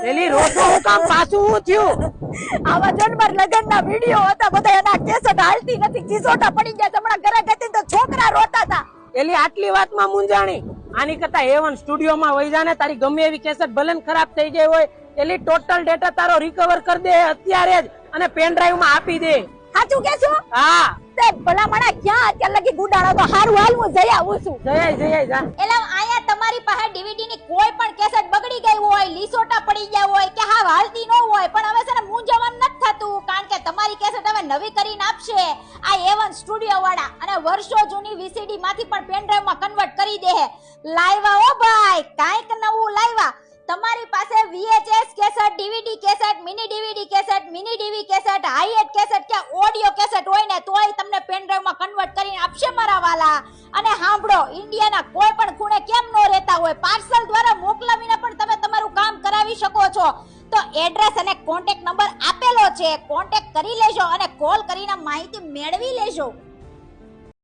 એલી રોતો હું કામ પાછું હું થયું? આવા જન્મર લગનના વિડિયો હતા બધા, એના કેસેટ હાલતી નથી, કિસોટા પડી ગયા. હમણાં ઘરે ગઈ તો છોકરા રોતા હતા. એલી આટલી વાતમાં મુંજાણી. આની કરતા A1 સ્ટુડિયોમાં વઈ જાને. તારી ગમે એવી કેસેટ ભલે ખરાબ થઈ ગઈ હોય, એલી ટોટલ ડેટા તારો રિકવર કરી દે અત્યારે જ અને પેન ડ્રાઈવ માં આપી દે. સાચું કે છો? હા. તે ભલા મણા ક્યાં અત્યાર લગી ગુડાણો તો હારું હાલ હું જઈ આવું છું. જય જા. એલા આયા તમારી પાસે ડીવીડી ની કોઈ પણ કેસેટ બગડી ગઈ હોય, લીસોટા પડી ગયા હોય કે હા હાલતી ન હોય, પણ હવે છે ને મૂંઝવણ નથી થતું, કારણ કે તમારી કેસેટ હવે નવી કરીને આપશે આ A1 સ્ટુડિયો વાળા, અને વર્ષો જૂની વીસીડી માંથી પણ પેન ડ્રાઈવ માં કન્વર્ટ કરી દે. લાવ્યા ઓ ભાઈ, કાઈક નવું લાવ્યા. તમારી પાસે VHS cassette, DVD cassette, mini DVD cassette, mini DV cassette, high-end cassette કે ઓડિયો કેસેટ હોય ને તોય તમને પેન ડ્રાઈવ માં કન્વર્ટ કરીને આપશે મારા વાલા. અને સાંભળો, ઇન્ડિયાના કોઈ પણ ખૂણે કેમ ન રહેતા હોય, પાર્સલ દ્વારા મોકલાવીને પણ તમે તમારું કામ કરાવી શકો છો. તો એડ્રેસ અને કોન્ટેક્ટ નંબર આપેલો છે, કોન્ટેક્ટ કરી લેજો અને કોલ કરીને માહિતી મેળવી લેજો.